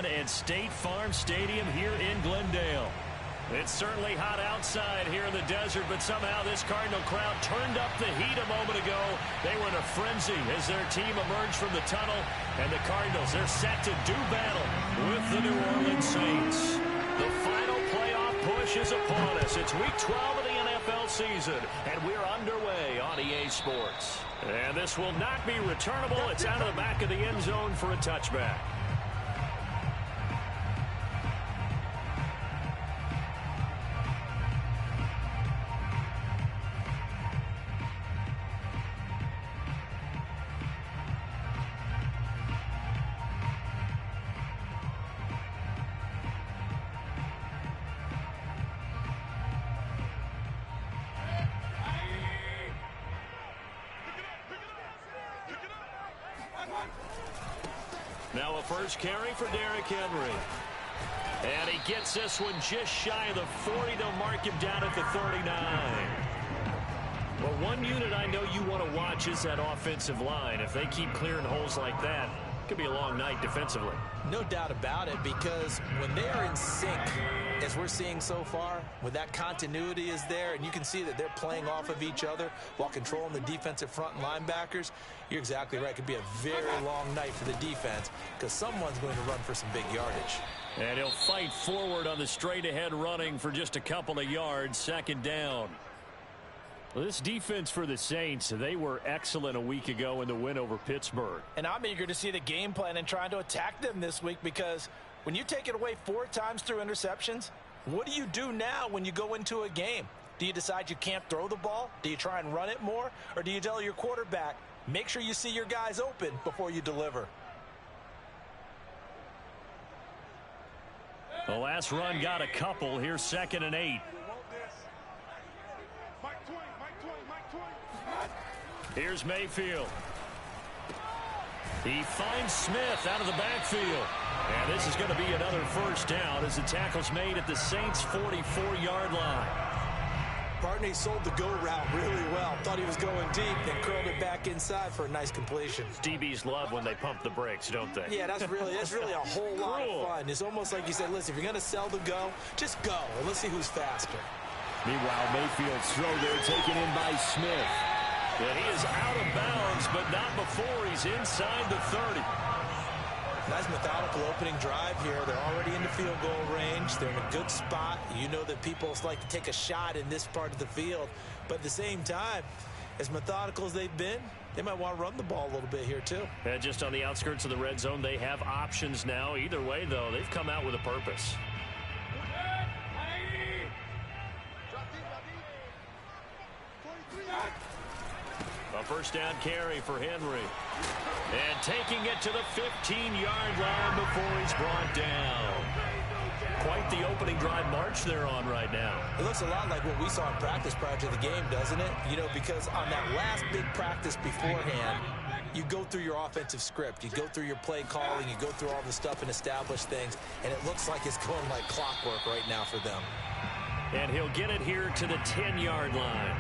And State Farm Stadium here in Glendale. It's certainly hot outside here in the desert, but somehow this Cardinal crowd turned up the heat a moment ago. They were in a frenzy as their team emerged from the tunnel, and the Cardinals, they're set to do battle with the New Orleans Saints. The final playoff push is upon us. It's week 12 of the NFL season, and we're underway on EA Sports. And this will not be returnable. It's out of the back of the end zone for a touchback. Now a first carry for Derrick Henry. And he gets this one just shy of the 40. They'll mark him down at the 39. Well, one unit I know you want to watch is that offensive line. If they keep clearing holes like that, it could be a long night defensively. No doubt about it, because when they are in sync, as we're seeing so far, when that continuity is there and you can see that they're playing off of each other while controlling the defensive front and linebackers, you're exactly right. It could be a very long night for the defense because someone's going to run for some big yardage. And he'll fight forward on the straight-ahead running for just a couple of yards, second down. Well, this defense for the Saints, they were excellent a week ago in the win over Pittsburgh. And I'm eager to see the game plan and trying to attack them this week, because when you take it away 4 times through interceptions, what do you do now when you go into a game? Do you decide you can't throw the ball? Do you try and run it more? Or do you tell your quarterback, make sure you see your guys open before you deliver? The last run got a couple. Here's 2nd and 8. Here's Mayfield. He finds Smith out of the backfield. And this is going to be another first down as the tackle's made at the Saints' 44-yard line. Barney sold the go route really well. Thought he was going deep, then curled it back inside for a nice completion. DBs love when they pump the brakes, don't they? Yeah, that's really a whole lot of fun. It's almost like you said, listen, if you're going to sell the go, just go, and let's see who's faster. Meanwhile, Mayfield's throw there taken in by Smith. And he is out of bounds, but not before he's inside the 30. Nice methodical opening drive here. They're already in the field goal range. They're in a good spot. You know that people like to take a shot in this part of the field. But at the same time, as methodical as they've been, they might want to run the ball a little bit here too. And just on the outskirts of the red zone, they have options now. Either way, though, they've come out with a purpose. A first down carry for Henry. And taking it to the 15-yard line before he's brought down. Quite the opening drive march they're on right now. It looks a lot like what we saw in practice prior to the game, doesn't it? You know, because on that last big practice beforehand, you go through your offensive script. You go through your play calling. You go through all the stuff and establish things. And it looks like it's going like clockwork right now for them. And he'll get it here to the 10-yard line.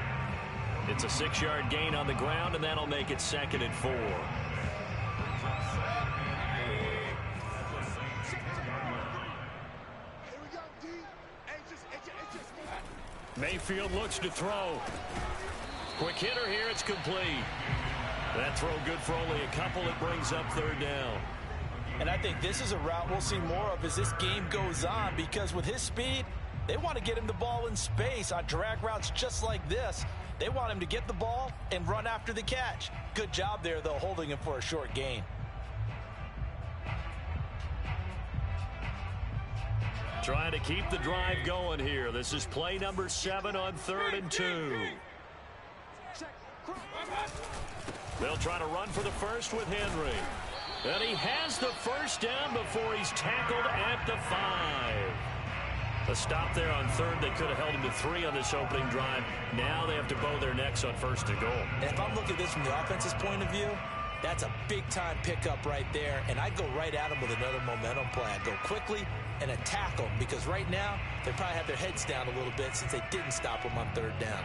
It's a 6-yard gain on the ground, and that'll make it 2nd and 4. Mayfield looks to throw. Quick hitter here. It's complete. That throw good for only a couple. It brings up 3rd down. And I think this is a route we'll see more of as this game goes on, because with his speed, they want to get him the ball in space on drag routes just like this. They want him to get the ball and run after the catch. Good job there, though, holding him for a short gain. Trying to keep the drive going here. This is play number 7 on 3rd and 2. They'll try to run for the first with Henry. And he has the first down before he's tackled at the 5. A stop there on 3rd. They could have held him to 3 on this opening drive. Now they have to bow their necks on 1st and goal. And if I'm looking at this from the offense's point of view, that's a big-time pickup right there. And I'd go right at him with another momentum play. I'd go quickly and attack them, because right now they probably have their heads down a little bit since they didn't stop him on 3rd down.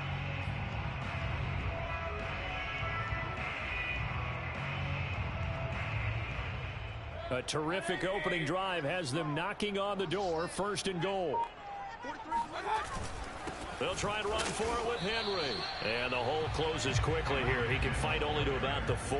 A terrific opening drive has them knocking on the door. 1st and goal. They'll try and run for it with Henry. And the hole closes quickly here. He can fight only to about the 4.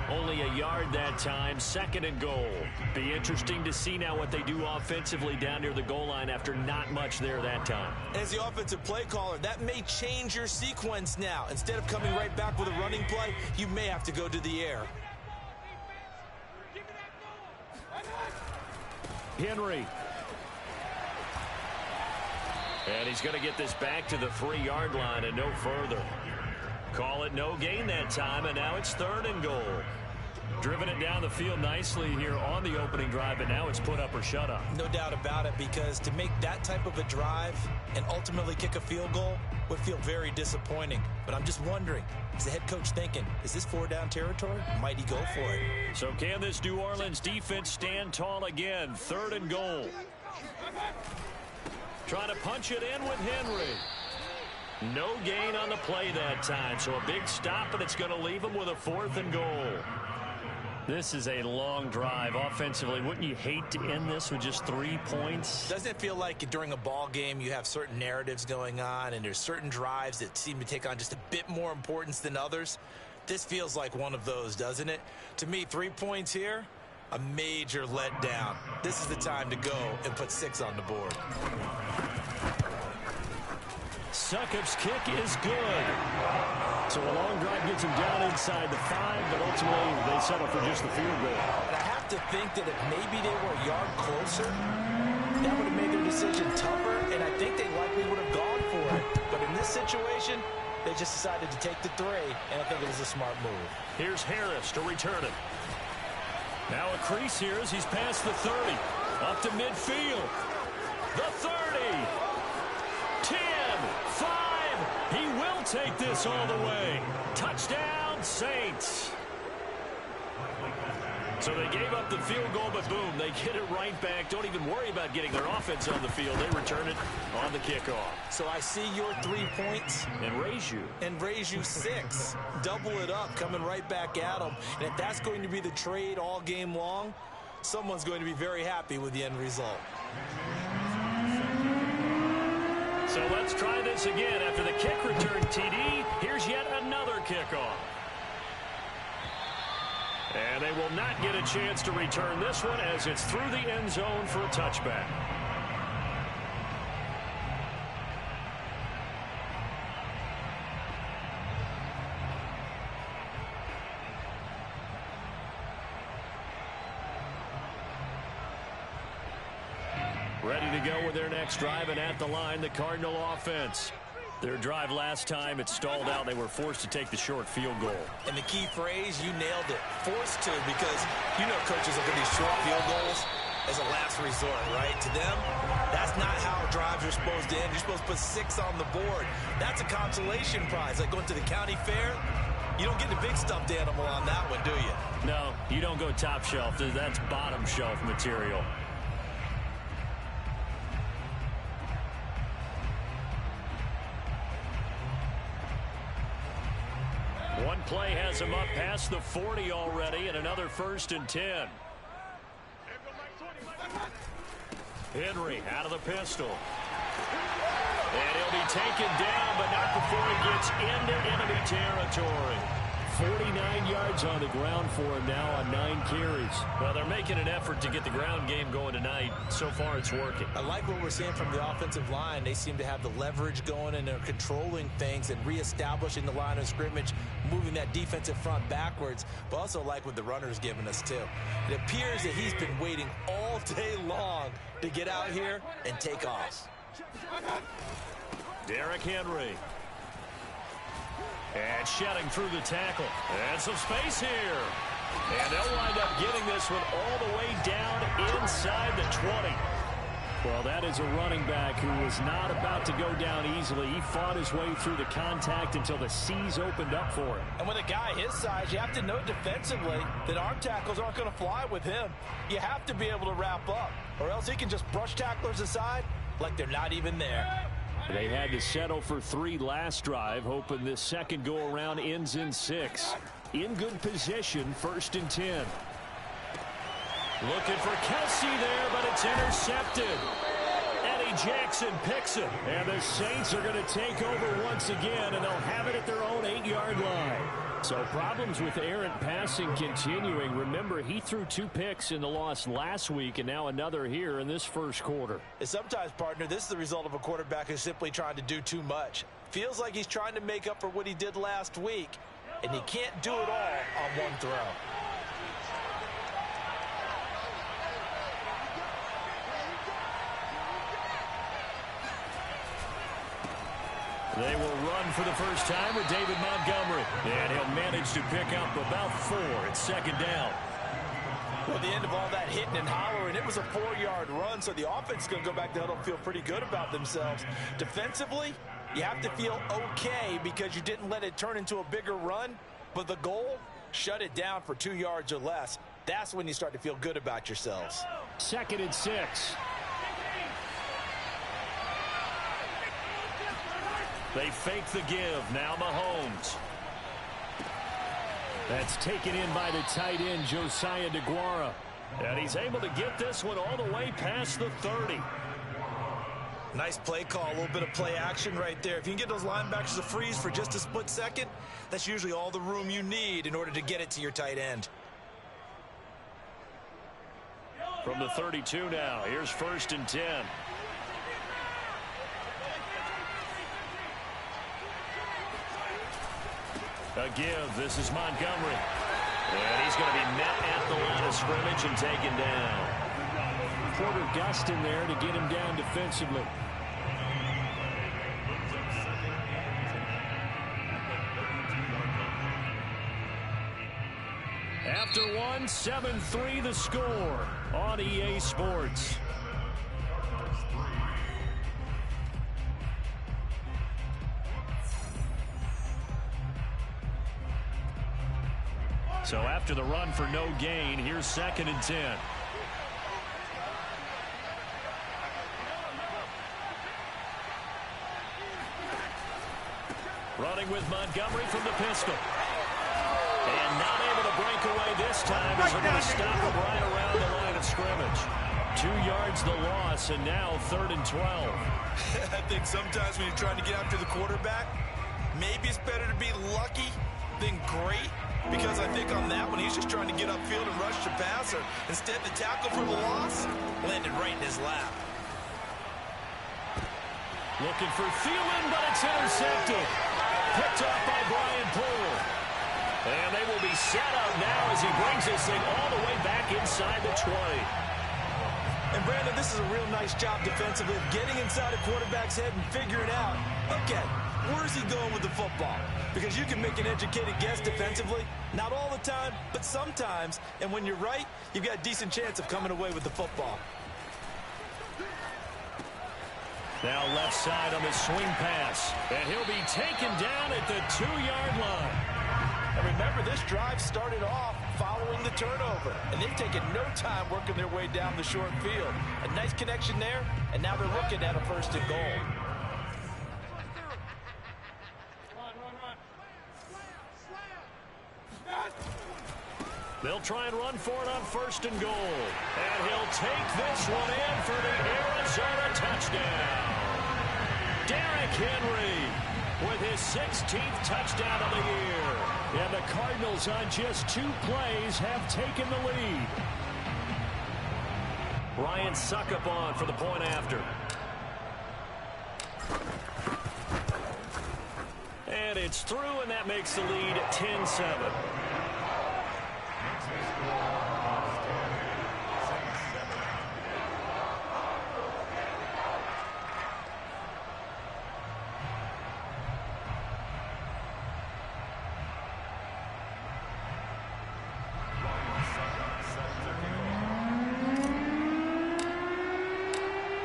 Only a yard that time. 2nd and goal. Be interesting to see now what they do offensively down near the goal line after not much there that time. As the offensive play caller, that may change your sequence now. Instead of coming right back with a running play, you may have to go to the air. Henry. And he's going to get this back to the 3-yard line and no further. Call it no gain that time, and now it's 3rd and goal. Driven it down the field nicely here on the opening drive, but now it's put up or shut up. No doubt about it, because to make that type of a drive and ultimately kick a field goal would feel very disappointing. But I'm just wondering, is the head coach thinking, is this 4-down territory? Might he go for it? So can this New Orleans defense stand tall again? 3rd and goal. Trying to punch it in with Henry. No gain on the play that time, so a big stop, and it's going to leave him with a 4th and goal. This is a long drive offensively. Wouldn't you hate to end this with just 3 points? Doesn't it feel like during a ball game you have certain narratives going on and there's certain drives that seem to take on just a bit more importance than others? This feels like one of those, doesn't it? To me, 3 points here, a major letdown. This is the time to go and put 6 on the board. Succop's kick is good. So a long drive gets him down inside the 5, but ultimately they settle for just the field goal. And I have to think that if maybe they were a yard closer, that would have made their decision tougher, and I think they likely would have gone for it. But in this situation, they just decided to take the 3, and I think it was a smart move. Here's Harris to return it. Now a crease here as he's past the 30. Up to midfield. The 30. 10. 5. He will take this all the way. Touchdown, Saints. So they gave up the field goal, but boom, they get it right back. Don't even worry about getting their offense on the field. They return it on the kickoff. So I see your 3 points. And raise you 6. Double it up, coming right back at them. And if that's going to be the trade all game long, someone's going to be very happy with the end result. So let's try this again. After the kick return TD, here's yet another kickoff. And they will not get a chance to return this one as it's through the end zone for a touchback. Ready to go with their next drive, and at the line, the Cardinal offense. Their drive last time, it stalled out. They were forced to take the short field goal. And the key phrase, you nailed it. Forced to, because you know coaches look at these short field goals as a last resort, right? To them, that's not how drives are supposed to end. You're supposed to put 6 on the board. That's a consolation prize, like going to the county fair. You don't get the big stuffed animal on that one, do you? No, you don't go top shelf. That's bottom shelf material. One play has him up past the 40 already, and another 1st and 10. Henry out of the pistol. And he'll be taken down, but not before he gets into enemy territory. 49 yards on the ground for him now on 9 carries. Well, they're making an effort to get the ground game going tonight. So far, it's working. I like what we're seeing from the offensive line. They seem to have the leverage going, and they're controlling things and reestablishing the line of scrimmage, moving that defensive front backwards, but also like what the runner's giving us, too. It appears that he's been waiting all day long to get out here and take off. Derrick Henry. And shedding through the tackle. And some space here. And they'll wind up getting this one all the way down inside the 20. Well, that is a running back who was not about to go down easily. He fought his way through the contact until the C's opened up for him. And with a guy his size, you have to know defensively that arm tackles aren't going to fly with him. You have to be able to wrap up, or else he can just brush tacklers aside like they're not even there. They had to settle for 3 last drive, hoping this second go-around ends in 6. In good position, 1st and 10. Looking for Kelsey there, but it's intercepted. Eddie Jackson picks it. And the Saints are going to take over once again, and they'll have it at their own 8-yard line. So problems with errant passing continuing. Remember, he threw 2 picks in the loss last week, and now another here in this first quarter. And sometimes, partner, this is the result of a quarterback who's simply trying to do too much. Feels like he's trying to make up for what he did last week, and he can't do it all on one throw. They will run for the first time with David Montgomery. And he'll manage to pick up about 4 at second down. Well, the end of all that hitting and hollering, it was a 4-yard run, so the offense is going to go back to huddle and feel pretty good about themselves. Defensively, you have to feel okay because you didn't let it turn into a bigger run, but the goal, shut it down for 2 yards or less. That's when you start to feel good about yourselves. 2nd and 6. They fake the give. Now Mahomes. That's taken in by the tight end, Josiah DeGuara. And he's able to get this one all the way past the 30. Nice play call, a little bit of play action right there. If you can get those linebackers to freeze for just a split second, that's usually all the room you need in order to get it to your tight end. From the 32 now, here's 1st and 10. A give. This is Montgomery. And he's going to be met at the line of scrimmage and taken down. Porter Gustin there to get him down defensively. After one, 7-3 the score on EA Sports. So after the run for no gain, here's 2nd and 10. Running with Montgomery from the pistol. And not able to break away this time as they're going to stop him right around the line of scrimmage. 2 yards the loss, and now 3rd and 12. I think sometimes when you're trying to get after the quarterback, maybe it's better to be lucky than great. Because I think on that one, he's just trying to get upfield and rush the passer. Instead, the tackle for the loss landed right in his lap. Looking for Thielen, but it's intercepted. Picked off by Brian Poole. And they will be set up now as he brings this thing all the way back inside the 20. And, Brandon, this is a real nice job defensively of getting inside a quarterback's head and figuring out, okay, where's he going with the football? Because you can make an educated guess defensively. Not all the time, but sometimes. And when you're right, you've got a decent chance of coming away with the football. Now left side on the swing pass. And he'll be taken down at the 2-yard line. And remember, this drive started off following the turnover. And they've taken no time working their way down the short field. A nice connection there, and now they're looking at a 1st and goal. They'll try and run for it on 1st and goal. And he'll take this one in for the Arizona touchdown. Derrick Henry with his 16th touchdown of the year. And the Cardinals on just 2 plays have taken the lead. Ryan Succop on for the point after. And it's through, and that makes the lead 10-7.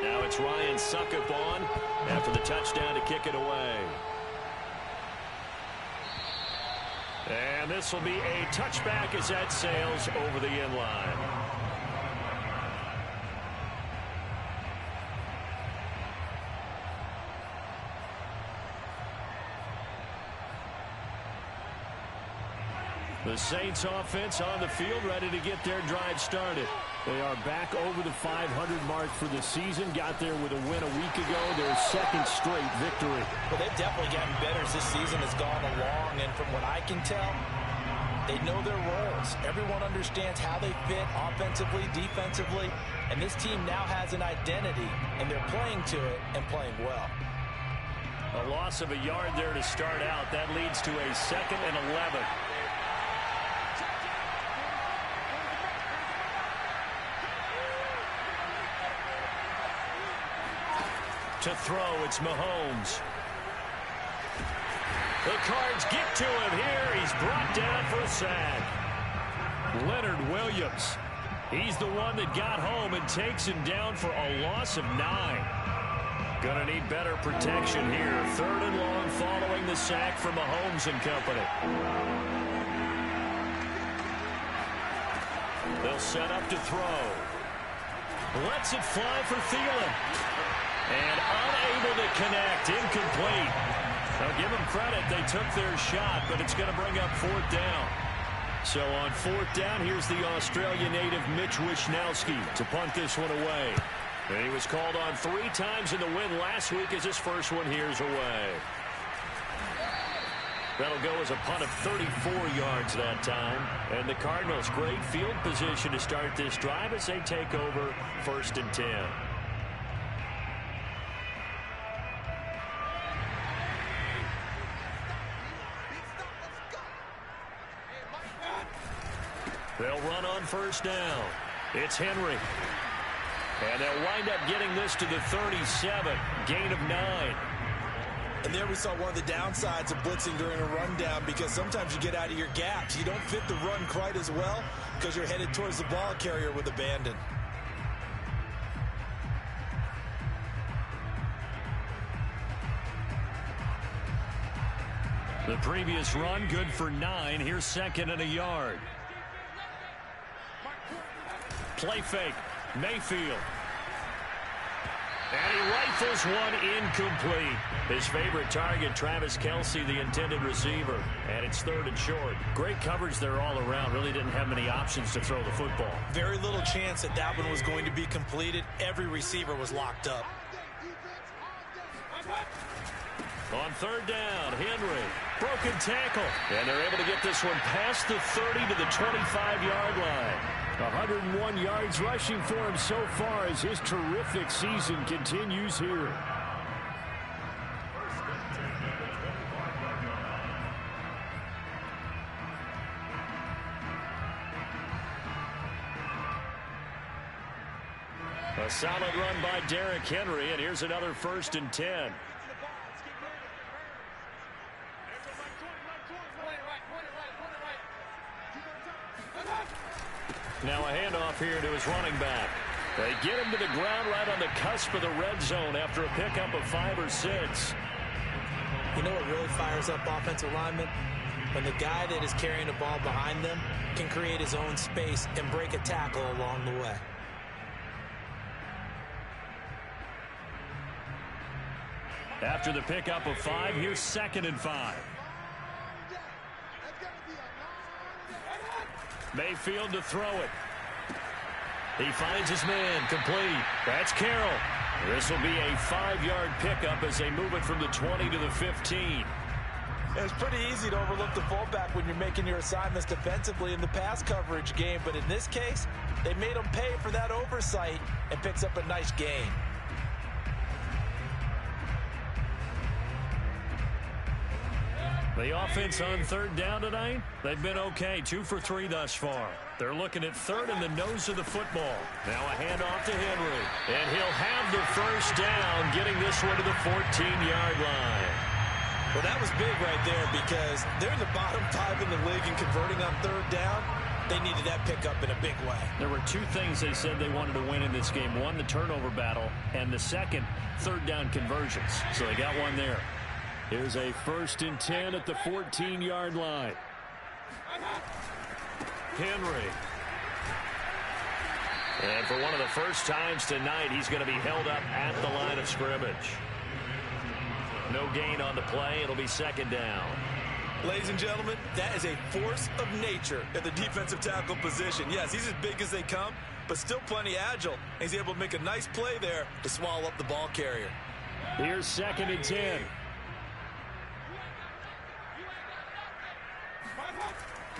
Now it's Ryan Succop on after the touchdown to kick it away. And this will be a touchback as that sails over the end line. The Saints offense on the field ready to get their drive started. They are back over the 500 mark for the season. Got there with a win a week ago. Their second straight victory. Well, they've definitely gotten better as this season has gone along. And from what I can tell, they know their roles. Everyone understands how they fit offensively, defensively. And this team now has an identity, and they're playing to it and playing well. A loss of a yard there to start out. That leads to a 2nd and 11. To throw, it's Mahomes. The Cards get to him here. He's brought down for a sack. Leonard Williams. He's the one that got home and takes him down for a loss of 9. Gonna need better protection here. 3rd and long following the sack from Mahomes and company. They'll set up to throw. Lets it fly for Thielen. And unable to connect. Incomplete. Now give them credit. They took their shot, but it's going to bring up 4th down. So on 4th down, here's the Australian native Mitch Wishnowsky to punt this one away. And he was called on 3 times in the win last week as his first one here's away. That'll go as a punt of 34 yards that time. And the Cardinals, great field position to start this drive as they take over 1st and 10. They'll run on 1st down. It's Henry. And they'll wind up getting this to the 37. Gain of 9. And there we saw one of the downsides of blitzing during a rundown, because sometimes you get out of your gaps. You don't fit the run quite as well because you're headed towards the ball carrier with abandon. The previous run good for 9. Here's 2nd and a yard. Play fake. Mayfield. And he rifles one incomplete. His favorite target, Travis Kelce, the intended receiver. And it's 3rd and short. Great coverage there all around. Really didn't have many options to throw the football. Very little chance that that one was going to be completed. Every receiver was locked up. On 3rd down, Henry. Broken tackle. And they're able to get this one past the 30 to the 25-yard line. 101 yards rushing for him so far as his terrific season continues here. A solid run by Derrick Henry, and here's another 1st and 10. Now a handoff here to his running back. They get him to the ground right on the cusp of the red zone after a pickup of 5 or 6. You know what really fires up offensive linemen? When the guy that is carrying the ball behind them can create his own space and break a tackle along the way. After the pickup of 5, here's 2nd and 5. Mayfield to throw it. He finds his man, complete. That's Carroll. This will be a 5-yard pickup as they move it from the 20 to the 15. It's pretty easy to overlook the fullback when you're making your assignments defensively in the pass coverage game, but in this case, they made him pay for that oversight and picks up a nice gain. The offense on 3rd down tonight, they've been okay. 2 for 3 thus far. They're looking at 3rd in the nose of the football. Now a handoff to Henry. And he'll have the 1st down, getting this one to the 14-yard line. Well, that was big right there because they're in the bottom 5 in the league and converting on 3rd down. They needed that pickup in a big way. There were 2 things they said they wanted to win in this game. One, the turnover battle, and the second, 3rd down conversions. So they got one there. Here's a 1st and 10 at the 14-yard line. Henry. And for one of the first times tonight, he's going to be held up at the line of scrimmage. No gain on the play. It'll be 2nd down. Ladies and gentlemen, that is a force of nature at the defensive tackle position. Yes, he's as big as they come, but still plenty agile. He's able to make a nice play there to swallow up the ball carrier. Here's 2nd and 10.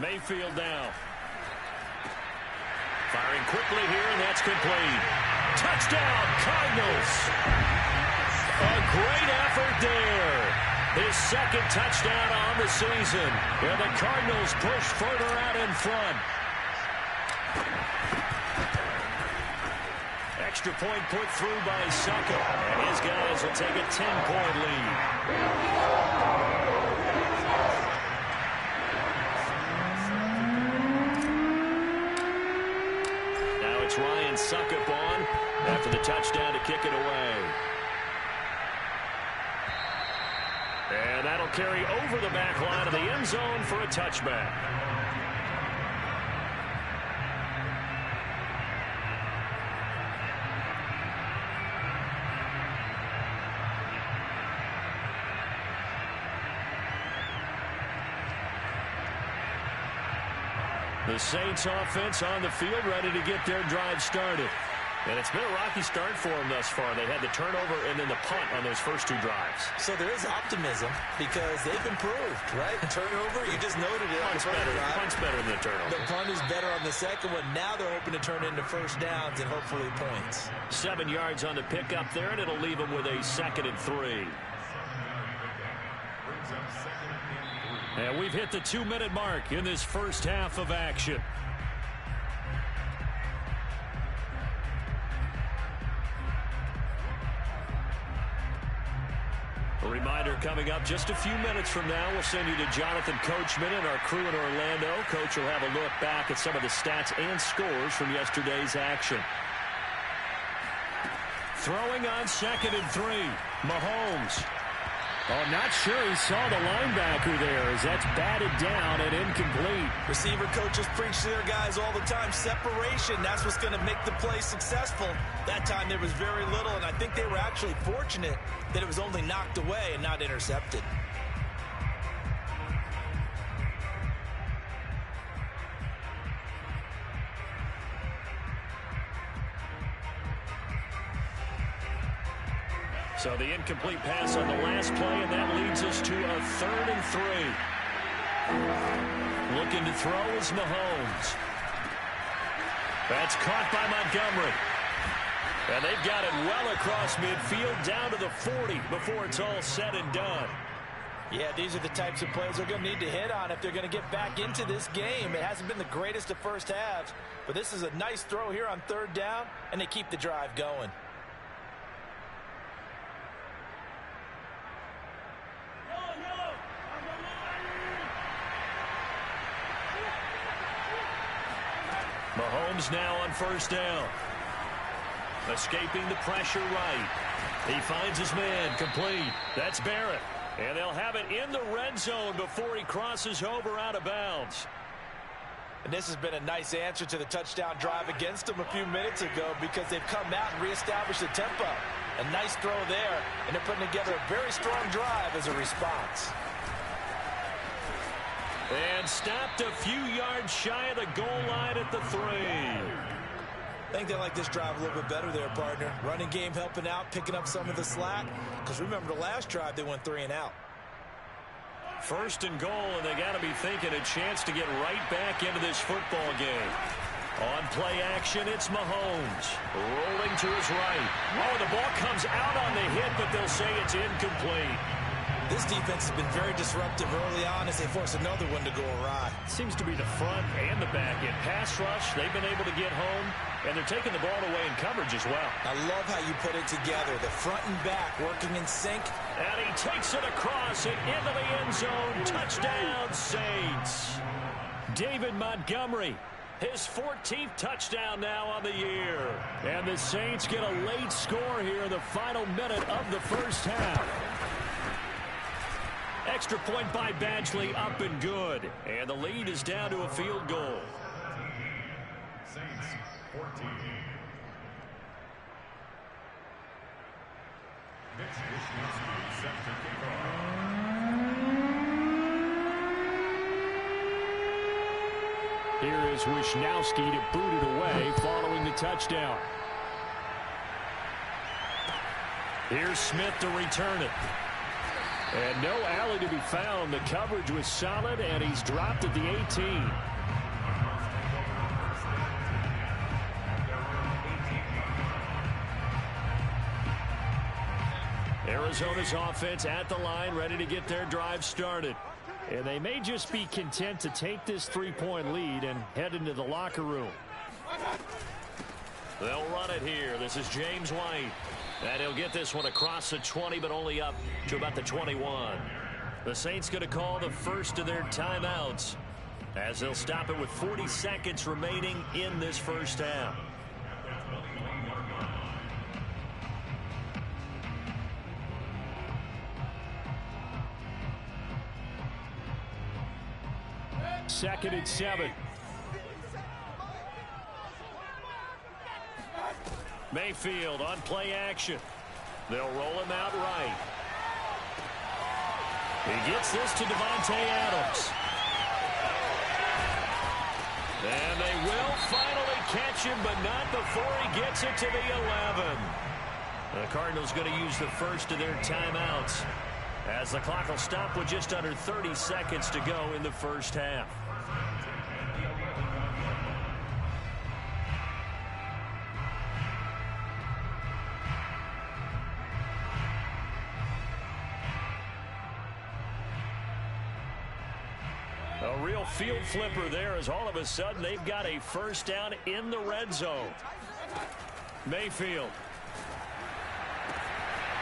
Mayfield now. Firing quickly here, and that's complete. Touchdown, Cardinals. A great effort there. His 2nd touchdown on the season. And the Cardinals push further out in front. Extra point put through by Succop. And his guys will take a 10-point lead. Now it's Ryan Succop on after the touchdown to kick it away. And that'll carry over the back line of the end zone for a touchback. The Saints offense on the field ready to get their drive started. And it's been a rocky start for them thus far. They had the turnover and then the punt on those first 2 drives. So there is optimism because they've improved, right? Turnover, you just noted it. Punt's better than the turnover. The punt is better on the second one. Now they're hoping to turn it into first downs and hopefully points. 7 yards on the pickup there, and it'll leave them with a 2nd and 3. And we've hit the 2-minute mark in this first half of action. A reminder coming up just a few minutes from now, we'll send you to Jonathan Coachman and our crew in Orlando. Coach will have a look back at some of the stats and scores from yesterday's action. Throwing on 2nd and 3, Mahomes. Oh, not sure he saw the linebacker there as that's batted down and incomplete. Receiver coaches preach to their guys all the time. Separation, that's what's going to make the play successful. That time there was very little, and I think they were actually fortunate that it was only knocked away and not intercepted. So the incomplete pass on the last play, and that leads us to a 3rd and 3. Looking to throw is Mahomes. That's caught by Montgomery. And they've got it well across midfield down to the 40 before it's all said and done. Yeah, these are the types of plays they're going to need to hit on if they're going to get back into this game. It hasn't been the greatest of first halves, but this is a nice throw here on 3rd down, and they keep the drive going. Mahomes now on 1st down. Escaping the pressure right. He finds his man complete. That's Barrett. And they'll have it in the red zone before he crosses over out of bounds. And this has been a nice answer to the touchdown drive against them a few minutes ago because they've come out and reestablished the tempo. A nice throw there, and they're putting together a very strong drive as a response. And stopped a few yards shy of the goal line at the 3. I think they like this drive a little bit better there, partner. Running game helping out, picking up some of the slack. Because remember the last drive, they went 3 and out. 1st and goal, and they got to be thinking a chance to get right back into this football game. On play action, it's Mahomes. Rolling to his right. Oh, the ball comes out on the hit, but they'll say it's incomplete. This defense has been very disruptive early on as they force another one to go awry. Seems to be the front and the back end. Pass rush, they've been able to get home, and they're taking the ball away in coverage as well. I love how you put it together. The front and back working in sync. And he takes it across and into the end zone. Touchdown, Saints. David Montgomery, his 14th touchdown now on the year. And the Saints get a late score here in the final minute of the first half. Extra point by Badgley, up and good. And the lead is down to a field goal. Saints 14. Mitch Wisniewski set to kick off. Here is Wisnowski to boot it away following the touchdown. Here's Smith to return it. And no alley to be found. The coverage was solid, and he's dropped at the 18. Arizona's offense at the line, ready to get their drive started. And they may just be content to take this 3-point lead and head into the locker room. They'll run it here. This is James White. And he'll get this one across the 20, but only up to about the 21. The Saints going to call the first of their timeouts as they'll stop it with 40 seconds remaining in this first half. Second and 7. Mayfield on play action. They'll roll him out right. He gets this to Devontae Adams. And they will finally catch him, but not before he gets it to the 11. The Cardinals going to use the first of their timeouts as the clock will stop with just under 30 seconds to go in the first half. A real field flipper there as all of a sudden they've got a first down in the red zone. Mayfield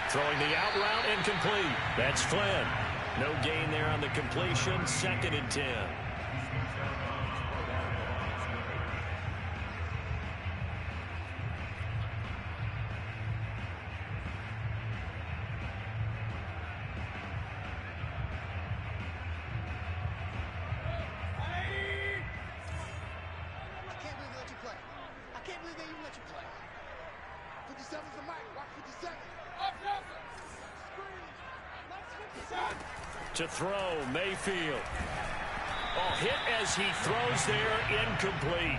throwing the out route incomplete. That's Flynn. No gain there on the completion. Second and 10. To throw, Mayfield. Oh, hit as he throws there, incomplete.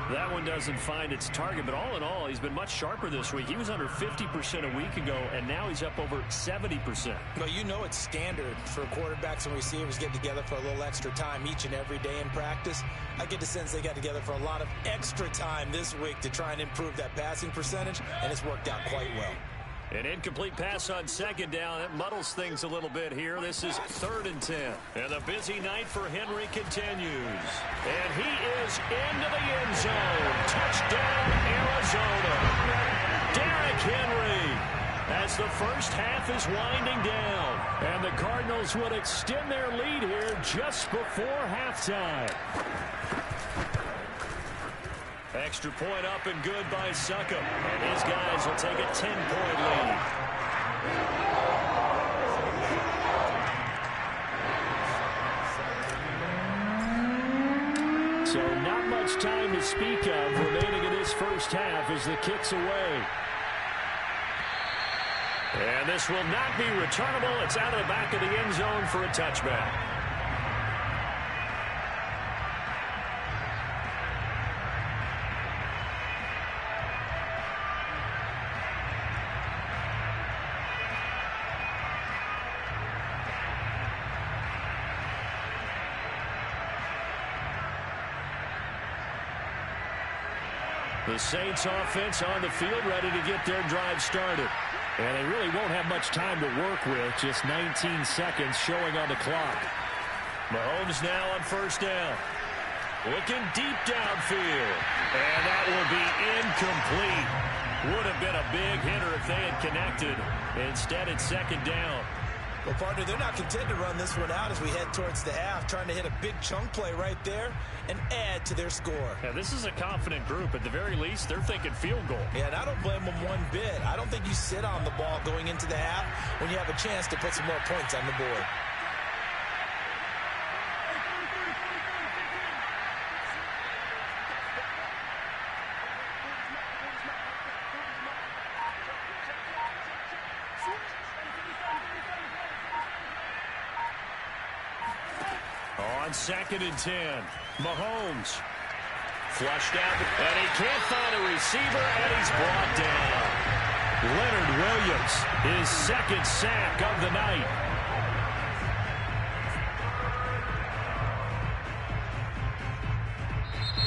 That one doesn't find its target, but all in all, he's been much sharper this week. He was under 50% a week ago, and now he's up over 70%. Well, you know it's standard for quarterbacks and receivers getting together for a little extra time each and every day in practice. I get the sense they got together for a lot of extra time this week to try and improve that passing percentage, and it's worked out quite well. An incomplete pass on second down. It muddles things a little bit here. This is third and 10. And the busy night for Henry continues. And he is into the end zone. Touchdown, Arizona. Derrick Henry as the first half is winding down. And the Cardinals would extend their lead here just before halftime. Extra point up and good by Succop. And these guys will take a 10-point lead. So not much time to speak of remaining in this first half as the kick's away. And this will not be returnable. It's out of the back of the end zone for a touchback. The Saints offense on the field ready to get their drive started. And they really won't have much time to work with. Just 19 seconds showing on the clock. Mahomes now on first down. Looking deep downfield. And that will be incomplete. Would have been a big hitter if they had connected. Instead, it's second down. Well, partner, they're not content to run this one out as we head towards the half, trying to hit a big chunk play right there and add to their score. Yeah, this is a confident group. At the very least, they're thinking field goal. Yeah, and I don't blame them one bit. I don't think you sit on the ball going into the half when you have a chance to put some more points on the board. on 2nd and 10. Mahomes. Flushed out, and he can't find a receiver, and he's brought down. Leonard Williams, his 2nd sack of the night.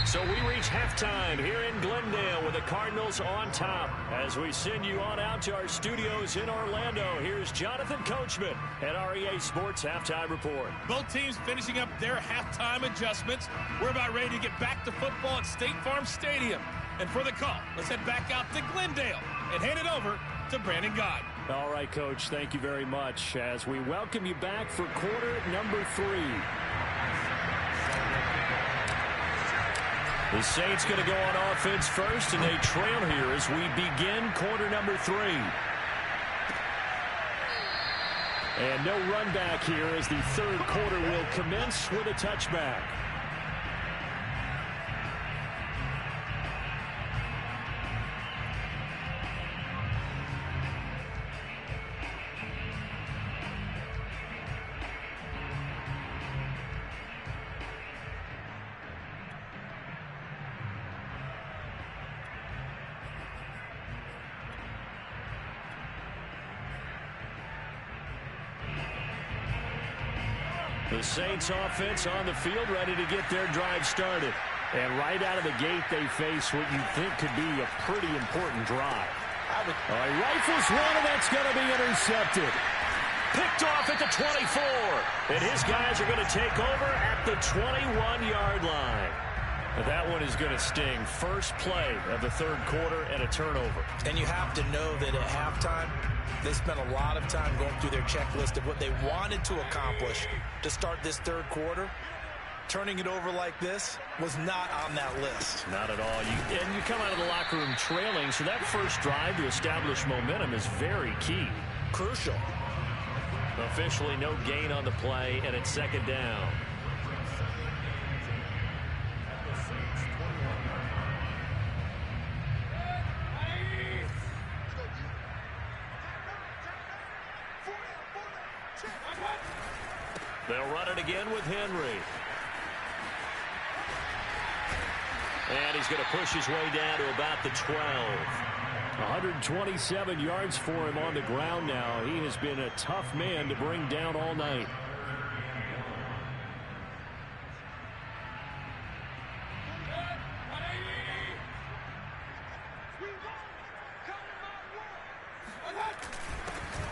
So we reach halftime here in Glendale with the Cardinals on top. As we send you on out to our studios in Orlando, here's Jonathan Coachman at REA Sports Halftime Report. Both teams finishing up their halftime adjustments. We're about ready to get back to football at State Farm Stadium. And for the call, let's head back out to Glendale and hand it over to Brandon Gaudin. All right, Coach, thank you very much as we welcome you back for quarter number 3. The Saints going to go on offense first, and they trail here as we begin quarter number 3. And no run back here as the third quarter will commence with a touchback. The Saints offense on the field ready to get their drive started. And right out of the gate, they face what you think could be a pretty important drive. Rifles one, and that's going to be intercepted. Picked off at the 24. And his guys are going to take over at the 21-yard line. That one is going to sting. First play of the third quarter and a turnover. And you have to know that at halftime, they spent a lot of time going through their checklist of what they wanted to accomplish to start this third quarter. Turning it over like this was not on that list. Not at all. And you come out of the locker room trailing, so that first drive to establish momentum is very key. Crucial. Officially no gain on the play, and it's 2nd down. They'll run it again with Henry. And he's going to push his way down to about the 12. 127 yards for him on the ground now. He has been a tough man to bring down all night.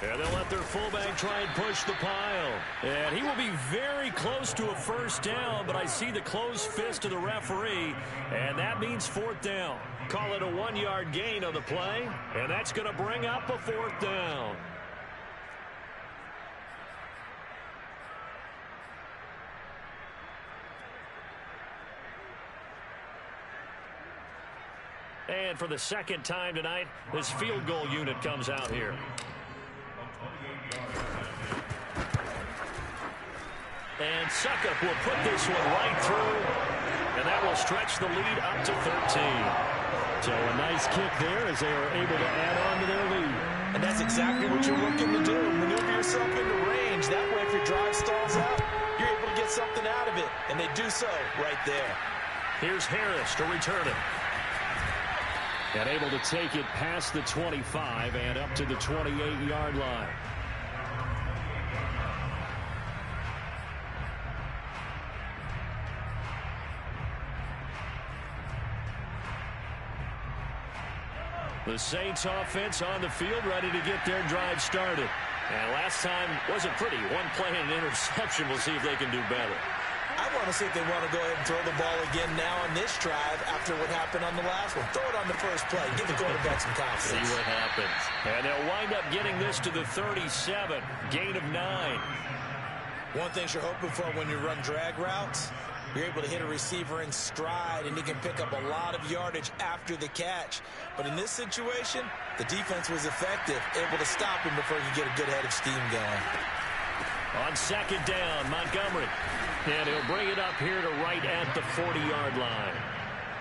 And they'll let their fullback try and push the pile. And he will be very close to a first down, but I see the closed fist of the referee, and that means 4th down. Call it a 1-yard gain on the play, and that's going to bring up a 4th down. And for the second time tonight, this field goal unit comes out here. And Succop will put this one right through, and that will stretch the lead up to 13. So a nice kick there as they are able to add on to their lead. And that's exactly what you're looking to do. Maneuver yourself into range. That way, if your drive stalls out, you're able to get something out of it. And they do so right there. Here's Harris to return it. And able to take it past the 25 and up to the 28-yard line. The Saints offense on the field ready to get their drive started. And last time wasn't pretty. One play and an interception. We'll see if they can do better. I want to see if they want to go ahead and throw the ball again now on this drive after what happened on the last one. Throw it on the first play. Give the quarterback some confidence. See what happens. And they'll wind up getting this to the 37. Gain of 9. One thing you're hoping for when you run drag routes, you're able to hit a receiver in stride, and he can pick up a lot of yardage after the catch. But in this situation, the defense was effective, able to stop him before he could get a good head of steam going. On 2nd down, Montgomery. And he'll bring it up here to right at the 40-yard line.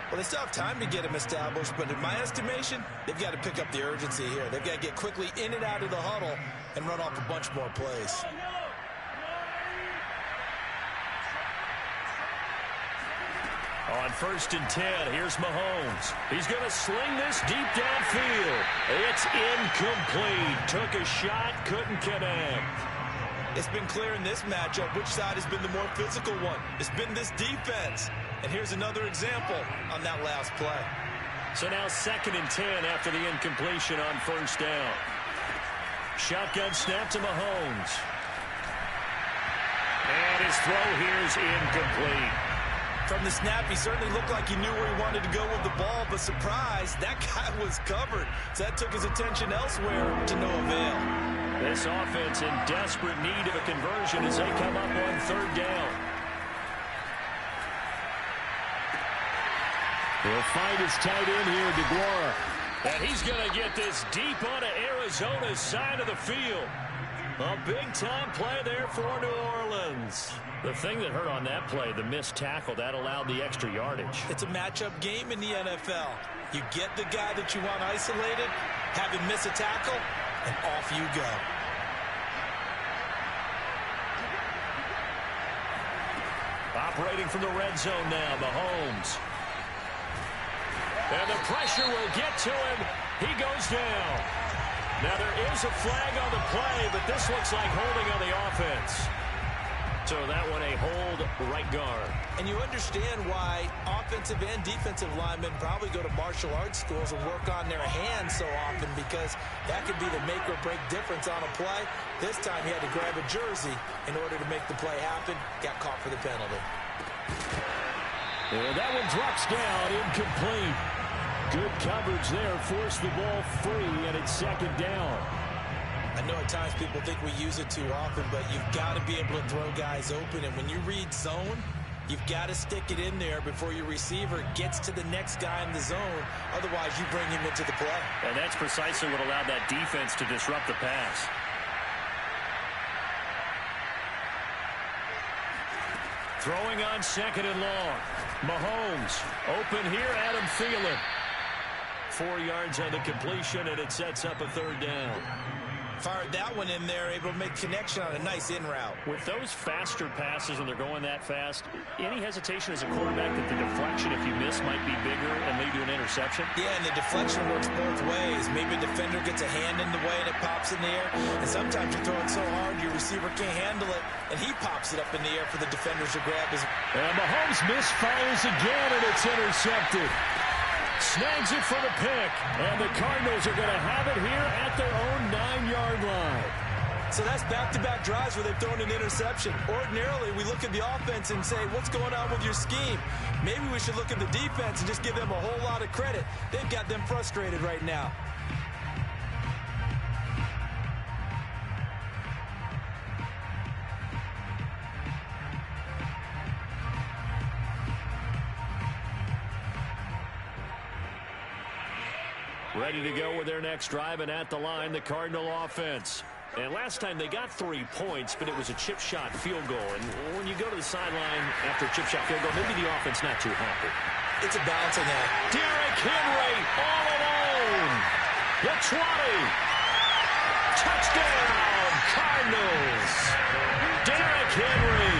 Well, they still have time to get him established, but in my estimation, they've got to pick up the urgency here. They've got to get quickly in and out of the huddle and run off a bunch more plays. On 1st and 10, here's Mahomes. He's going to sling this deep downfield. It's incomplete. Took a shot, couldn't connect. It's been clear in this matchup which side has been the more physical one. It's been this defense. And here's another example on that last play. So now 2nd and 10 after the incompletion on 1st down. Shotgun snap to Mahomes. And his throw here is incomplete. From the snap, he certainly looked like he knew where he wanted to go with the ball, but surprise, that guy was covered. So that took his attention elsewhere to no avail. This offense in desperate need of a conversion as they come up on 3rd down. He'll find his tight end here, DeGuara. And he's going to get this deep onto Arizona's side of the field. A big-time play there for New Orleans. The thing that hurt on that play, the missed tackle, that allowed the extra yardage. It's a matchup game in the NFL. You get the guy that you want isolated, have him miss a tackle, and off you go. Operating from the red zone now, Mahomes. And the pressure will get to him. He goes down. Now there is a flag on the play, but this looks like holding on the offense. So that one a hold right guard. And you understand why offensive and defensive linemen probably go to martial arts schools and work on their hands so often, because that could be the make or break difference on a play. This time he had to grab a jersey in order to make the play happen. Got caught for the penalty. And that one drops down, incomplete. Good coverage there, forced the ball free, and it's 2nd down. I know at times people think we use it too often, but you've got to be able to throw guys open. And when you read zone, you've got to stick it in there before your receiver gets to the next guy in the zone. Otherwise, you bring him into the play. And that's precisely what allowed that defense to disrupt the pass. Throwing on 2nd and long. Mahomes open here, Adam Thielen. 4 yards on the completion, and it sets up a 3rd down. Fired that one in there, able to make connection on a nice in route. With those faster passes, when they're going that fast, any hesitation as a quarterback that the deflection, if you miss, might be bigger and lead to an interception? Yeah, and the deflection works both ways. Maybe a defender gets a hand in the way and it pops in the air. And sometimes you throw it so hard your receiver can't handle it, and he pops it up in the air for the defenders to grab his. And Mahomes misfires again, and it's intercepted. Snags it for the pick, and the Cardinals are going to have it here at their own 9-yard line. So that's back-to-back drives where they've thrown an interception. Ordinarily, we look at the offense and say, what's going on with your scheme? Maybe we should look at the defense and just give them a whole lot of credit. They've got them frustrated right now. Ready to go with their next drive, and at the line, the Cardinal offense. And last time they got 3 points, but it was a chip shot field goal. And when you go to the sideline after a chip shot field goal, maybe the offense not too happy. It's a balancing act. Derrick Henry all alone. The 20. Touchdown, Cardinals. Derrick Henry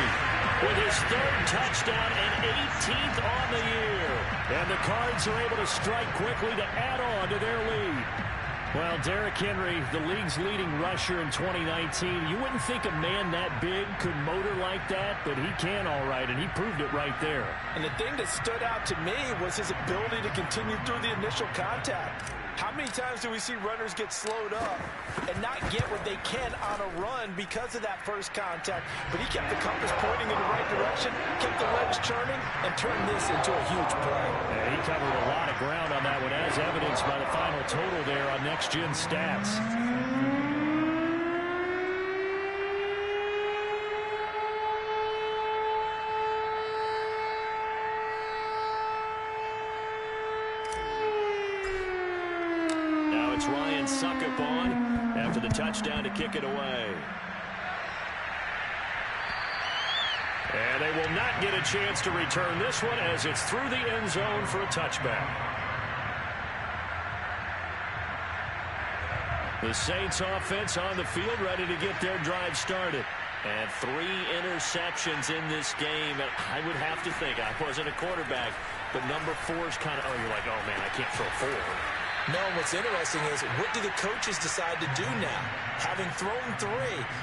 with his 3rd touchdown and 18th on the year. And the Cards are able to strike quickly to add on to their lead. Well, Derrick Henry, the league's leading rusher in 2019. You wouldn't think a man that big could motor like that, but he can all right, and he proved it right there. And the thing that stood out to me was his ability to continue through the initial contact. How many times do we see runners get slowed up and not get what they can on a run because of that first contact? But he kept the compass pointing in the right direction, kept the legs churning, and turned this into a huge play. Yeah, he covered a lot of ground on that one, as evidenced by the final total there on Next Gen Stats. Ryan Suckup on after the touchdown to kick it away. And they will not get a chance to return this one as it's through the end zone for a touchback. The Saints offense on the field ready to get their drive started. And 3 interceptions in this game. And I would have to think, I wasn't a quarterback, but number 4 is kind of, you're like, oh, man, I can't throw 4. No, what's interesting is, what do the coaches decide to do now? Having thrown 3,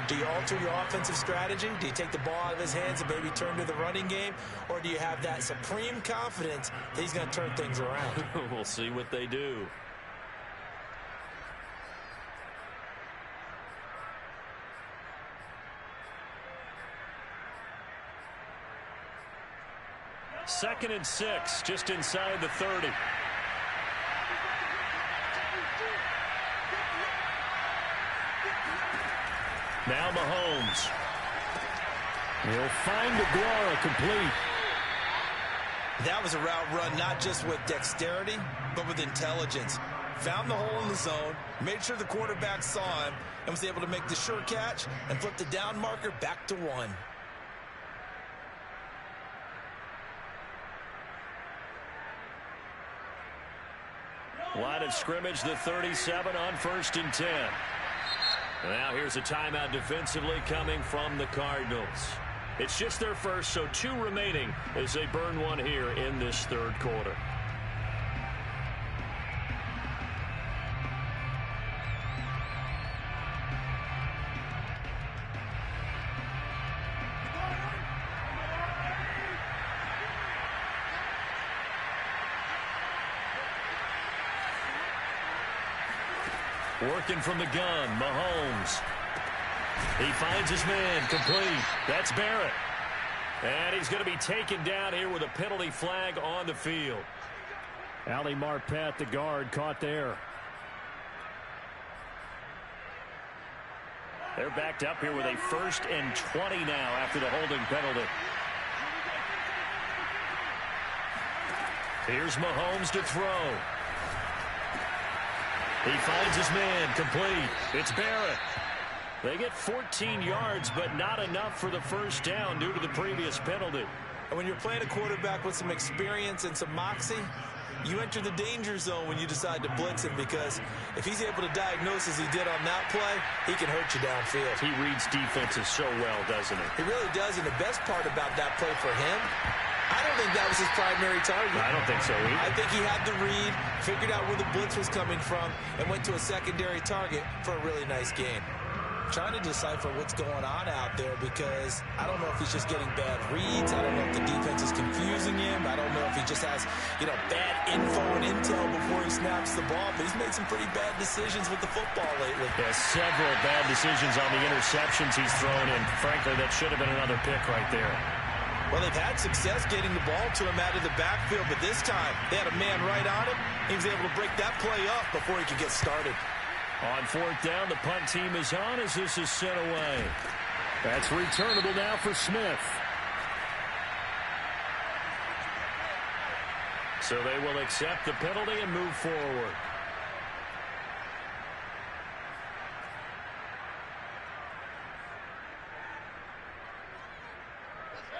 do you alter your offensive strategy? Do you take the ball out of his hands and maybe turn to the running game? Or do you have that supreme confidence that he's going to turn things around? We'll see what they do. Second and 6, just inside the 30. Now Mahomes. He'll find Aguara complete. That was a route run not just with dexterity, but with intelligence. Found the hole in the zone, made sure the quarterback saw him, and was able to make the sure catch and flip the down marker back to 1. Line of scrimmage, the 37 on 1st and 10. Now here's a timeout defensively coming from the Cardinals. It's just their first, so 2 remaining as they burn 1 here in this 3rd quarter. Working from the gun, Mahomes. He finds his man, complete. That's Barrett. And he's going to be taken down here with a penalty flag on the field. Ali Marpet, the guard, caught there. They're backed up here with a 1st and 20 now after the holding penalty. Here's Mahomes to throw. He finds his man, complete. It's Barrett. They get 14 yards, but not enough for the first down due to the previous penalty. And when you're playing a quarterback with some experience and some moxie, you enter the danger zone when you decide to blitz him, because if he's able to diagnose as he did on that play, he can hurt you downfield. He reads defenses so well, doesn't he? He really does, and the best part about that play for him, I don't think that was his primary target. I don't think so either. I think he had the read, figured out where the blitz was coming from, and went to a secondary target for a really nice gain. Trying to decipher what's going on out there, because I don't know if he's just getting bad reads. I don't know if the defense is confusing him. I don't know if he just has, bad info and intel before he snaps the ball. But he's made some pretty bad decisions with the football lately. Yeah, several bad decisions on the interceptions he's thrown in. Frankly, that should have been another pick right there. Well, they've had success getting the ball to him out of the backfield, but this time they had a man right on him. He was able to break that play up before he could get started. On 4th down, the punt team is on as this is sent away. That's returnable now for Smith. So they will accept the penalty and move forward.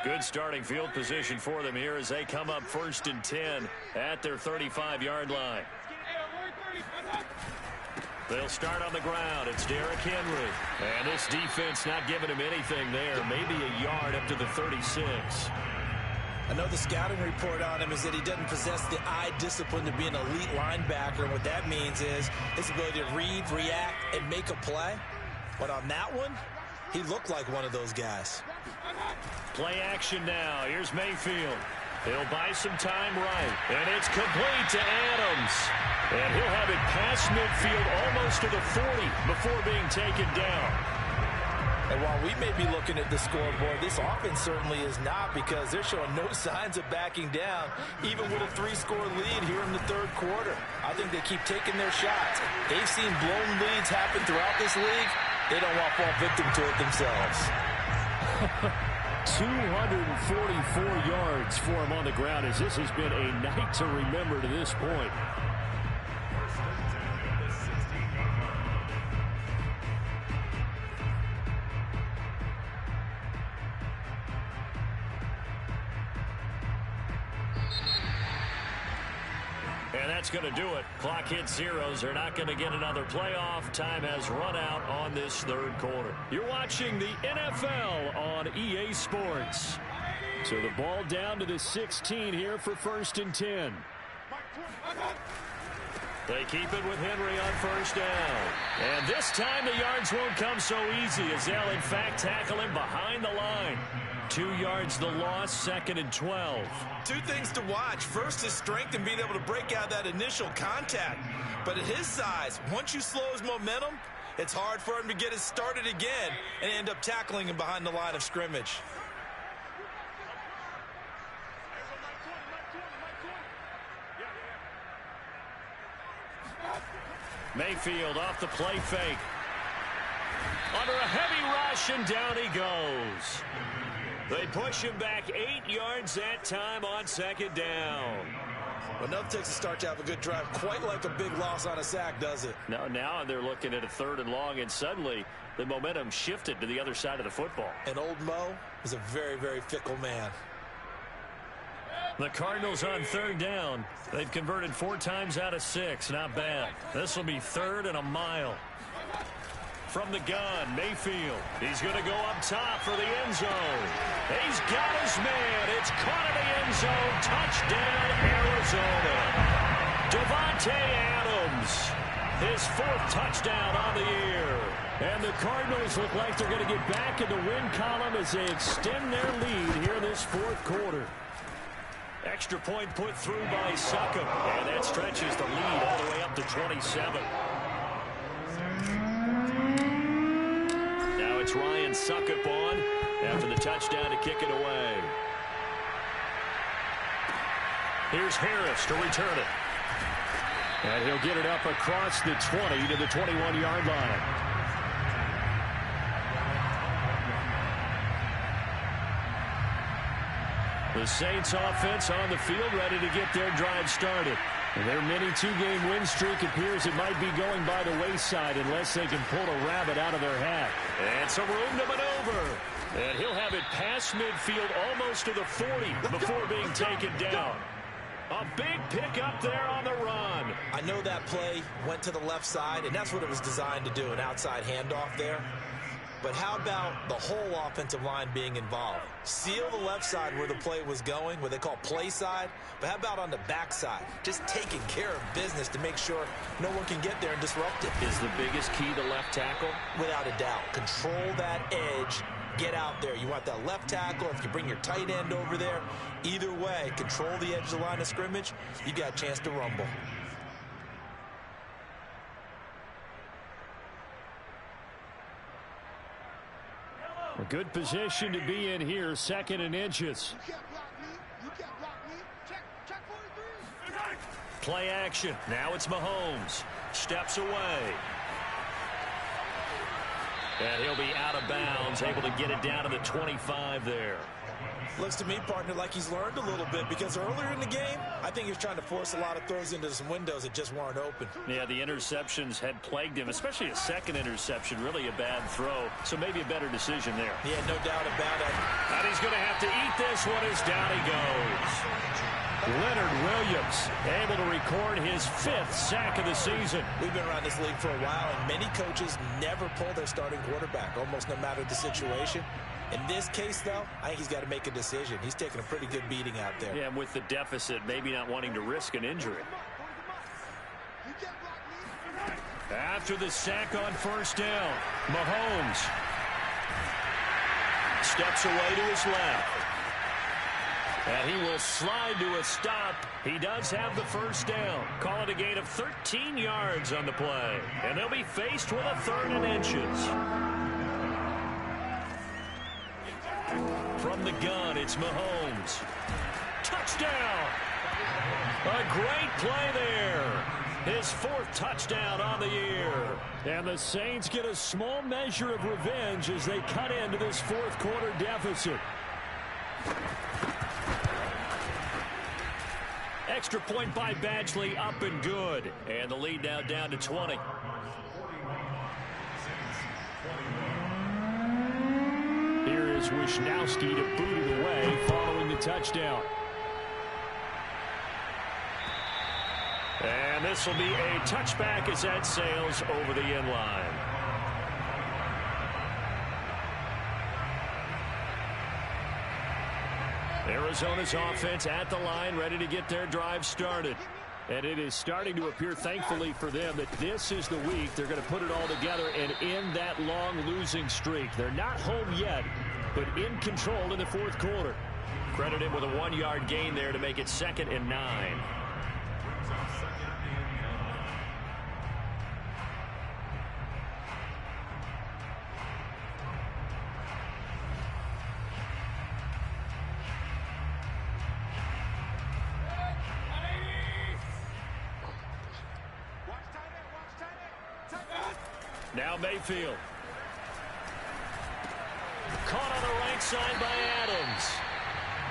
Good starting field position for them here as they come up 1st and 10 at their 35-yard line. They'll start on the ground. It's Derrick Henry. And this defense not giving him anything there. Maybe a yard up to the 36. I know the scouting report on him is that he doesn't possess the eye discipline to be an elite linebacker. And what that means is his ability to read, react, and make a play. But on that one, he looked like one of those guys. Play action now. Here's Mayfield. He'll buy some time right. And it's complete to Adams. And he'll have it past midfield almost to the 40 before being taken down. And while we may be looking at the scoreboard, this offense certainly is not, because they're showing no signs of backing down, even with a 3-score lead here in the 3rd quarter. I think they keep taking their shots. They've seen blown leads happen throughout this league. They don't want to fall victim to it themselves. 244 yards for him on the ground, as this has been a night to remember to this point. And that's going to do it. Clock hits zeros. They're not going to get another playoff. Time has run out on this third quarter. You're watching the NFL on EA Sports. So the ball down to the 16 here for 1st and 10. They keep it with Henry on 1st down. And this time the yards won't come so easy as they'll in fact tackle him behind the line. 2 yards the loss, 2nd and 12. 2 things to watch. First, his strength and being able to break out that initial contact. But at his size, once you slow his momentum, it's hard for him to get it started again and end up tackling him behind the line of scrimmage. Mayfield off the play fake. Under a heavy rush, and down he goes. They push him back 8 yards that time on 2nd down. Enough takes a start to have a good drive. Quite like a big loss on a sack, does it? Now they're looking at a 3rd and long, and suddenly the momentum shifted to the other side of the football. And old Mo is a very, very fickle man. The Cardinals on 3rd down. They've converted 4 times out of 6. Not bad. This will be 3rd and a mile. From the gun, Mayfield. He's going to go up top for the end zone. He's got his man. It's caught in the end zone. Touchdown, Arizona. Davante Adams. His 4th touchdown on the year. And the Cardinals look like they're going to get back in the win column as they extend their lead here this 4th quarter. Extra point put through by Succop. And that stretches the lead all the way up to 27. Now it's Ryan Succop on after the touchdown to kick it away. Here's Harris to return it. And he'll get it up across the 20 to the 21-yard line. The Saints offense on the field ready to get their drive started. And their mini 2-game win streak appears it might be going by the wayside unless they can pull a rabbit out of their hat. And some room to maneuver. And he'll have it past midfield almost to the 40 before being taken down. A big pickup there on the run. I know that play went to the left side, and that's what it was designed to do, an outside handoff there. But how about the whole offensive line being involved? Seal the left side where the play was going, what they call play side. But how about on the back side? Just taking care of business to make sure no one can get there and disrupt it. Is the biggest key to left tackle? Without a doubt. Control that edge. Get out there. You want that left tackle. If you bring your tight end over there, either way, control the edge of the line of scrimmage, you got a chance to rumble. A good position to be in here, 2nd and inches. Play action. Now it's Mahomes. Steps away. And he'll be out of bounds, able to get it down to the 25 there. Looks to me, partner, like he's learned a little bit because earlier in the game, I think he was trying to force a lot of throws into some windows that just weren't open. Yeah, the interceptions had plagued him, especially a 2nd interception, really a bad throw. So maybe a better decision there. Yeah, no doubt about it. And he's going to have to eat this one as down he goes. Leonard Williams able to record his 5th sack of the season. We've been around this league for a while, and many coaches never pull their starting quarterback, almost no matter the situation. In this case, though, I think he's got to make a decision. He's taking a pretty good beating out there. Yeah, and with the deficit, maybe not wanting to risk an injury. After the sack on 1st down, Mahomes steps away to his left. And he will slide to a stop. He does have the 1st down. Call it a gain of 13 yards on the play. And they'll be faced with a 3rd and inches. From the gun, it's Mahomes. Touchdown! A great play there. His 4th touchdown on the year. And the Saints get a small measure of revenge as they cut into this 4th quarter deficit. Extra point by Badgley, up and good. And the lead now down to 20. Here is Wisnowski to boot it away following the touchdown. And this will be a touchback as that sails over the end line. Arizona's offense at the line, ready to get their drive started. And it is starting to appear, thankfully for them, that this is the week they're going to put it all together and end that long losing streak. They're not home yet, but in control in the fourth quarter. Credit him with a 1-yard gain there to make it 2nd and 9. Now Mayfield. Caught on the right side by Adams.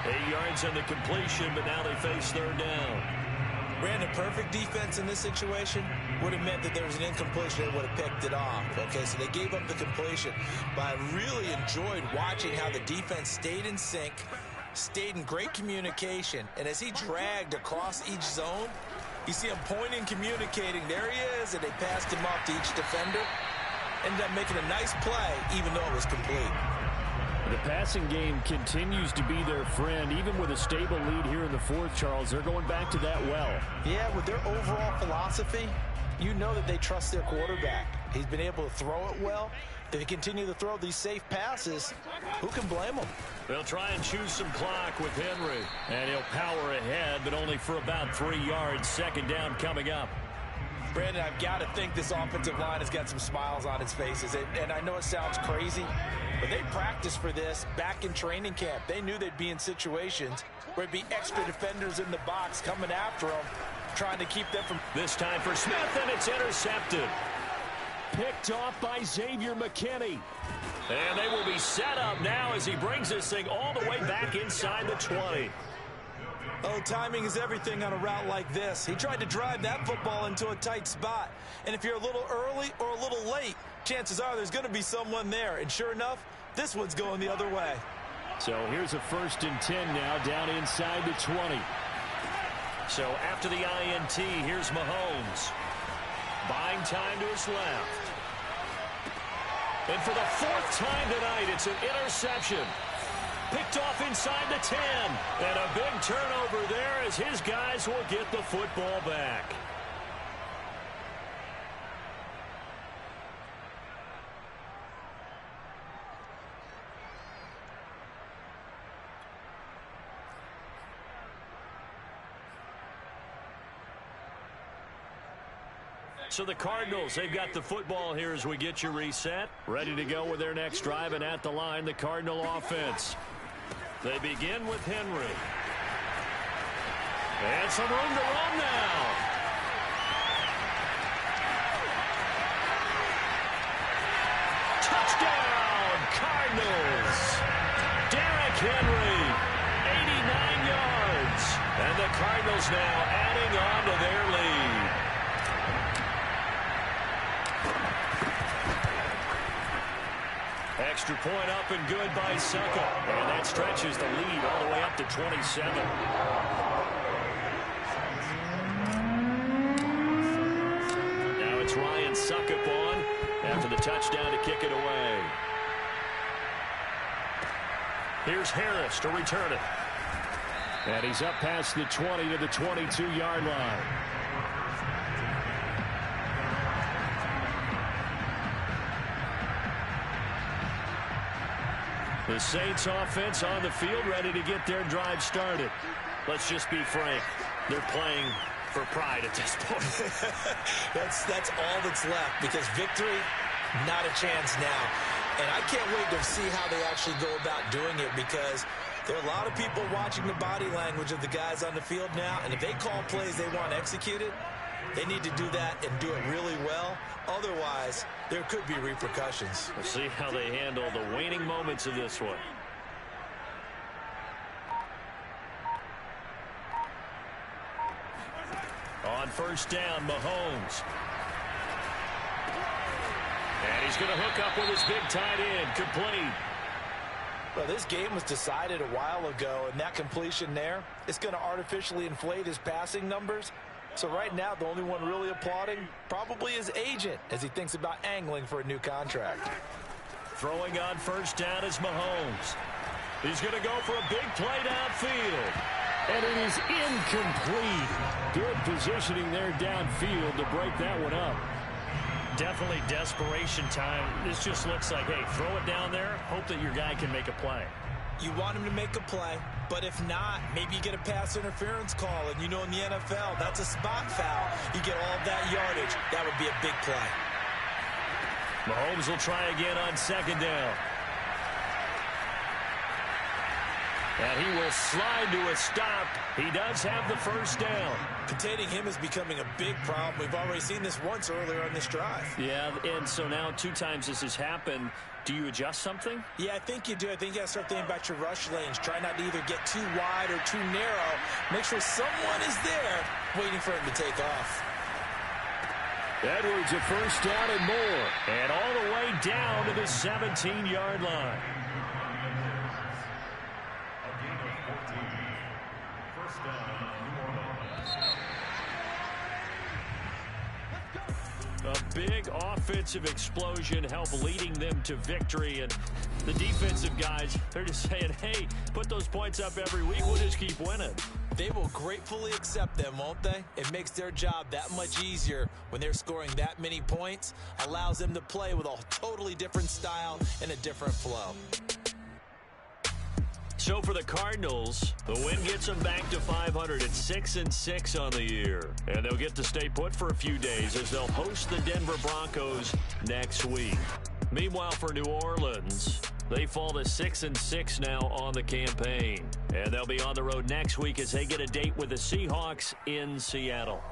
8 yards on the completion, but now they face 3rd down. Brandon, perfect defense in this situation would have meant that there was an incompletion. They would have picked it off. Okay, so they gave up the completion. But I really enjoyed watching how the defense stayed in sync, stayed in great communication, and as he dragged across each zone, you see him pointing, communicating. There he is, and they passed him off to each defender. Ended up making a nice play, even though it was complete. The passing game continues to be their friend. Even with a stable lead here in the fourth, Charles, they're going back to that well. Yeah, with their overall philosophy, you know that they trust their quarterback. He's been able to throw it well. If they continue to throw these safe passes, who can blame them? They'll try and choose some clock with Henry. And he'll power ahead, but only for about 3 yards. 2nd down coming up. Brandon, I've got to think this offensive line has got some smiles on its faces. And I know it sounds crazy, but they practiced for this back in training camp. They knew they'd be in situations where it'd be extra defenders in the box coming after them, trying to keep them from... This time for Smith, and it's intercepted. Picked off by Xavier McKinney. And they will be set up now as he brings this thing all the way back inside the 20. Oh, timing is everything on a route like this. He tried to drive that football into a tight spot. And if you're a little early or a little late, chances are there's going to be someone there. And sure enough, this one's going the other way. So here's a 1st and 10 now down inside the 20. So after the INT, here's Mahomes. Buying time to his left. And for the 4th time tonight, it's an interception. Picked off inside the 10. And a big turnover there as his guys will get the football back. So the Cardinals, they've got the football here as we get you reset. Ready to go with their next drive, and at the line, the Cardinal offense. They begin with Henry. And some room to run now. Touchdown, Cardinals. Derrick Henry, 89 yards. And the Cardinals now adding on to their lead. Extra point up and good by Succop. And that stretches the lead all the way up to 27. Now it's Ryan Succop on after the touchdown to kick it away. Here's Harris to return it. And he's up past the 20 to the 22-yard line. The Saints offense on the field, ready to get their drive started. Let's just be frank. They're playing for pride at this point. That's all that's left, because victory, not a chance now. And I can't wait to see how they actually go about doing it, because there are a lot of people watching the body language of the guys on the field now, and if they call plays they want executed, they need to do that and do it really well. Otherwise, there could be repercussions. We'll see how they handle the waning moments of this one. On 1st down, Mahomes. And he's going to hook up with his big tight end, complete. Well, this game was decided a while ago, and that completion there is going to artificially inflate his passing numbers. So right now, the only one really applauding probably his agent as he thinks about angling for a new contract. Throwing on first down is Mahomes. He's going to go for a big play downfield. And it is incomplete. Good positioning there downfield to break that one up. Definitely desperation time. This just looks like, hey, throw it down there, hope that your guy can make a play. You want him to make a play, but if not, maybe you get a pass interference call, and you know in the NFL, that's a spot foul. You get all of that yardage. That would be a big play. Mahomes will try again on second down. And he will slide to a stop. He does have the first down. Containing him is becoming a big problem. We've already seen this once earlier on this drive. Yeah, and so now 2 times this has happened. Do you adjust something? Yeah, I think you do. I think you got to start thinking about your rush lanes. Try not to either get too wide or too narrow. Make sure someone is there waiting for him to take off. Edwards a first down and more. And all the way down to the 17-yard line. A big offensive explosion helped leading them to victory. And the defensive guys, they're just saying, hey, put those points up every week. We'll just keep winning. They will gratefully accept them, won't they? It makes their job that much easier when they're scoring that many points. Allows them to play with a totally different style and a different flow. So for the Cardinals, the win gets them back to 500 at 6-6 on the year. And they'll get to stay put for a few days as they'll host the Denver Broncos next week. Meanwhile, for New Orleans, they fall to 6-6 now on the campaign. And they'll be on the road next week as they get a date with the Seahawks in Seattle.